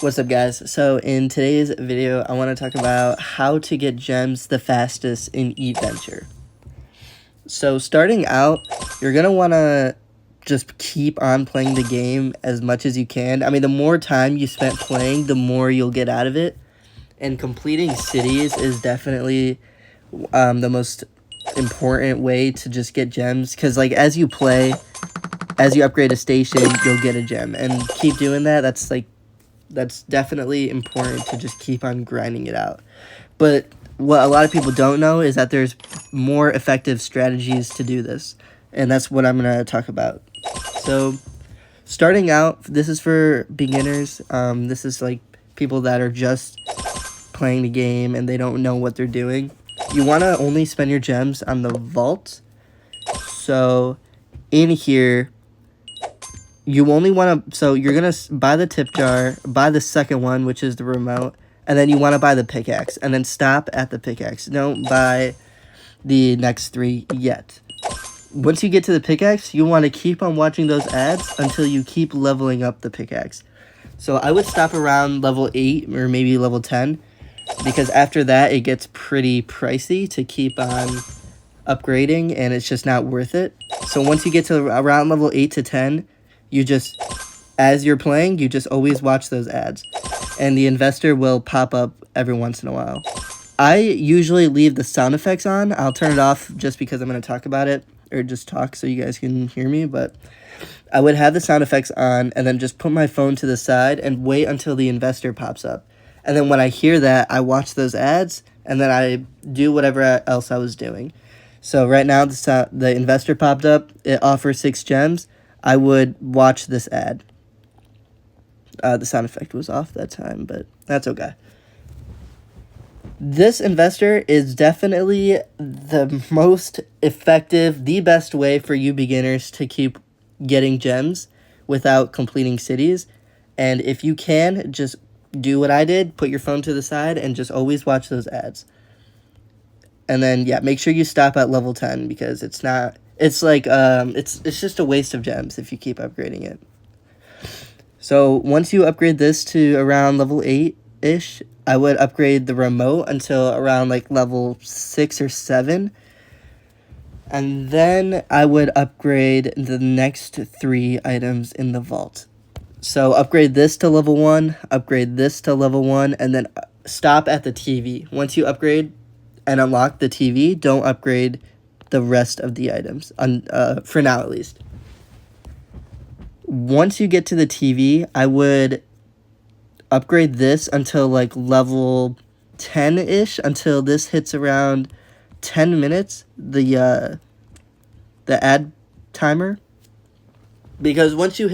What's up, guys? So in today's video, I want to talk about how to get gems the fastest in Eatventure. So starting out, you're going to want to just keep on playing the game as much as you can. I mean, the more time you spend playing, the more you'll get out of it. And completing cities is definitely the most important way to just get gems. Because like as you play, as you upgrade a station, you'll get a gem. And keep doing that. That's definitely important to just keep on grinding it out. But what a lot of people don't know is that there's more effective strategies to do this. And that's what I'm going to talk about. So starting out, this is for beginners. This is like people that are just playing the game and they don't know what they're doing. You want to only spend your gems on the vault. So in here, you only want to, so you're going to buy the tip jar, buy the second one, which is the remote, and then you want to buy the pickaxe, and then stop at the pickaxe. Don't buy the next three yet. Once you get to the pickaxe, you want to keep on watching those ads until you keep leveling up the pickaxe. So I would stop around level 8 or maybe level 10, because after that, it gets pretty pricey to keep on upgrading, and it's just not worth it. So once you get to around level 8 to 10, you just, as you're playing, you just always watch those ads. And the investor will pop up every once in a while. I usually leave the sound effects on. I'll turn it off just because I'm going to talk about it. Or just talk so you guys can hear me. But I would have the sound effects on and then just put my phone to the side and wait until the investor pops up. And then when I hear that, I watch those ads. And then I do whatever else I was doing. So right now, the investor popped up. It offers 6 gems. I would watch this ad. The sound effect was off that time, but that's okay. This investor is definitely the most effective, the best way for you beginners to keep getting gems without completing cities. And if you can, just do what I did, put your phone to the side, and just always watch those ads. And then, yeah, make sure you stop at level 10 because it's not... It's like, it's just a waste of gems if you keep upgrading it. So once you upgrade this to around level 8-ish, I would upgrade the remote until around like level 6 or 7. And then I would upgrade the next 3 items in the vault. So upgrade this to level 1, upgrade this to level 1, and then stop at the TV. Once you upgrade and unlock the TV, don't upgrade the rest of the items, for now at least. Once you get to the TV, I would upgrade this until like level 10-ish, until this hits around 10 minutes, the ad timer. Because once you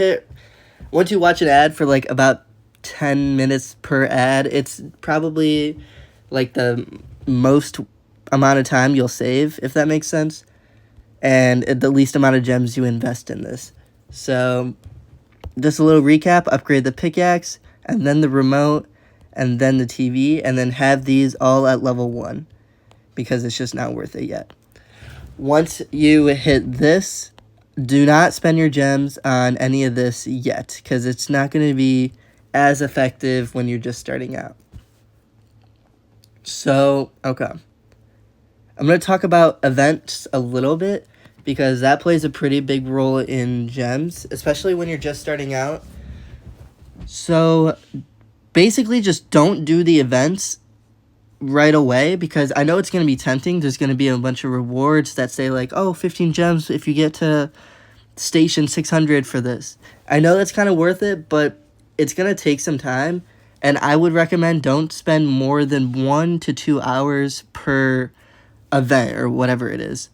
watch an ad for like about 10 minutes per ad, it's probably like the most amount of time you'll save, if that makes sense, and the least amount of gems you invest in this. So just a little recap: upgrade the pickaxe, and then the remote, and then the TV, and then have these all at level 1 because it's just not worth it yet. Once you hit this, do not spend your gems on any of this yet because it's not going to be as effective when you're just starting out. So, okay. I'm going to talk about events a little bit because that plays a pretty big role in gems, especially when you're just starting out. So basically just don't do the events right away because I know it's going to be tempting. There's going to be a bunch of rewards that say like, oh, 15 gems if you get to station 600 for this. I know that's kind of worth it, but it's going to take some time. And I would recommend don't spend more than 1 to 2 hours per event or whatever it is.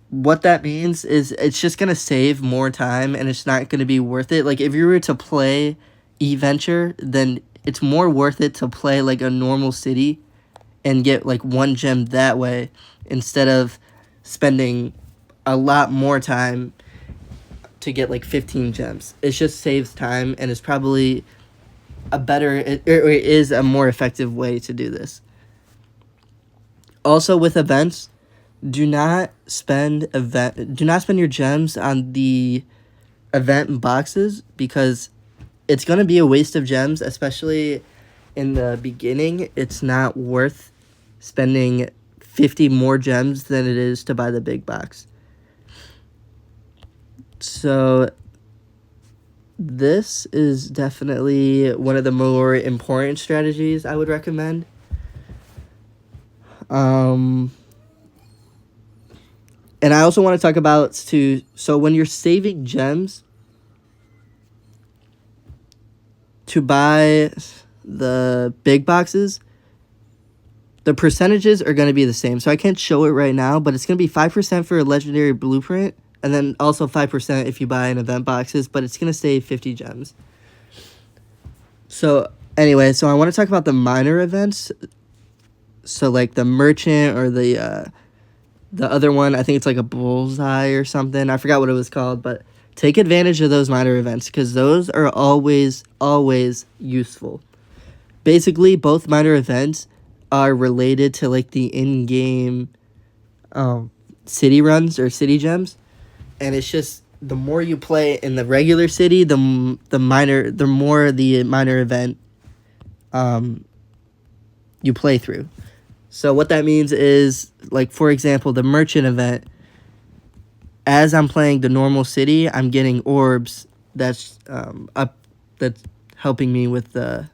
What that means is it's just going to save more time and it's not going to be worth it. Like if you were to play Eatventure, then it's more worth it to play like a normal city and get like 1 gem that way instead of spending a lot more time to get like 15 gems. It just saves time and it's probably it is a more effective way to do this. Also with events, do not spend your gems on the event boxes because it's going to be a waste of gems, especially in the beginning. It's not worth spending 50 more gems than it is to buy the big box. So this is definitely one of the more important strategies I would recommend. And I also want to talk about so when you're saving gems to buy the big boxes, the percentages are going to be the same. So I can't show it right now, but it's going to be 5% for a legendary blueprint, and then also 5% if you buy an event boxes, but it's going to save 50 gems. So anyway, so I want to talk about the minor events. So like the merchant or the other one, I think it's like a bullseye or something. I forgot what it was called, but take advantage of those minor events because those are always useful. Basically, both minor events are related to like the in-game city runs or city gems, and it's just the more you play in the regular city, the more the minor event you play through. So what that means is, like, for example, the merchant event, as I'm playing the normal city, I'm getting orbs that's helping me with the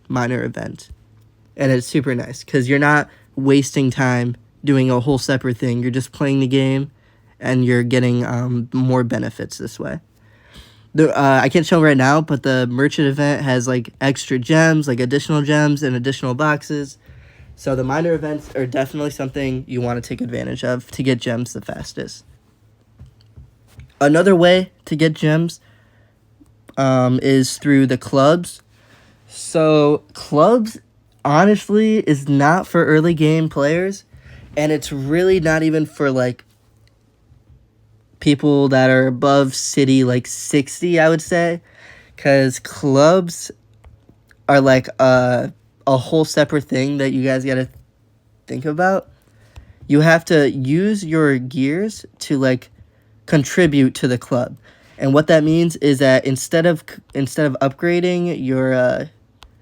minor event. And it's super nice because you're not wasting time doing a whole separate thing. You're just playing the game and you're getting more benefits this way. I can't show right now, but the merchant event has like extra gems, like additional gems and additional boxes. So the minor events are definitely something you want to take advantage of to get gems the fastest. Another way to get gems is through the clubs. So clubs, honestly, is not for early game players, and it's really not even for like people that are above city like 60, I would say, because clubs are like a whole separate thing that you guys gotta think about. You have to use your gears to like contribute to the club, and what that means is that instead of upgrading your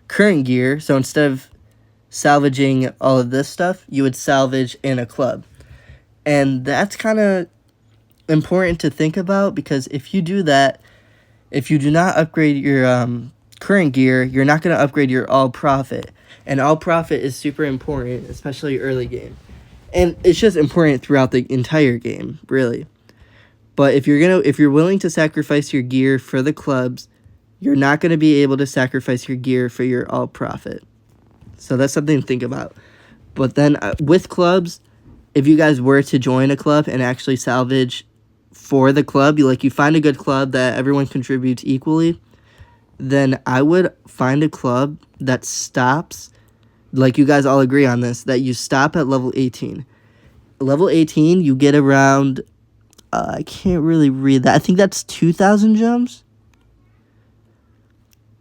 current gear, so instead of salvaging all of this stuff, you would salvage in a club, and that's kind of important to think about because if you do that, if you do not upgrade your current gear, you're not going to upgrade your all profit, and all profit is super important, especially early game, and it's just important throughout the entire game, really. But if you're willing to sacrifice your gear for the clubs, you're not going to be able to sacrifice your gear for your all profit. So that's something to think about. But then with clubs, if you guys were to join a club and actually salvage for the club, you find a good club that everyone contributes equally, then I would find a club that stops, like you guys all agree on this, that you stop at level 18. Level 18, you get around, I can't really read that. I think that's 2,000 gems.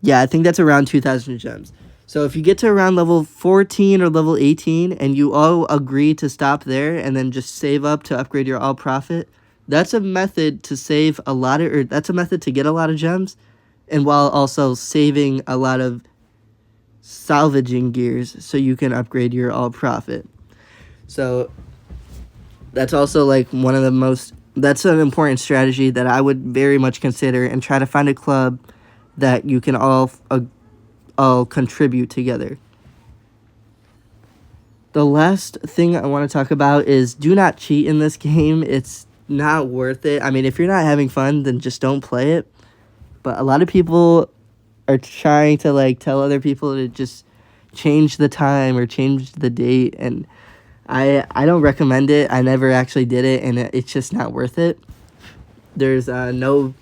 Yeah, I think that's around 2,000 gems. So if you get to around level 14 or level 18 and you all agree to stop there and then just save up to upgrade your all profit, that's a method to save a lot of, or that's a method to get a lot of gems, and while also saving a lot of salvaging gears so you can upgrade your all profit. So that's also like that's an important strategy that I would very much consider, and try to find a club that you can all contribute together. The last thing I want to talk about is do not cheat in this game. It's not worth it. I mean, if you're not having fun, then just don't play it. But a lot of people are trying to like tell other people to just change the time or change the date, and I don't recommend it. I never actually did it, and it's just not worth it. There's no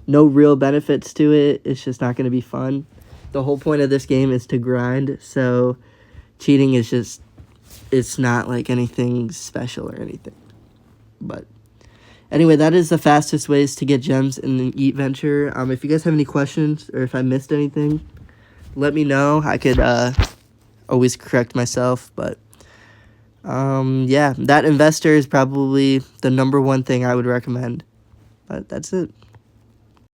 real benefits to it. It's just not going to be fun. The whole point of this game is to grind, so cheating is just, it's not like anything special or anything. But anyway, that is the fastest ways to get gems in the Eatventure. If you guys have any questions or if I missed anything, let me know. I could always correct myself, but yeah, that investor is probably the number one thing I would recommend. But that's it.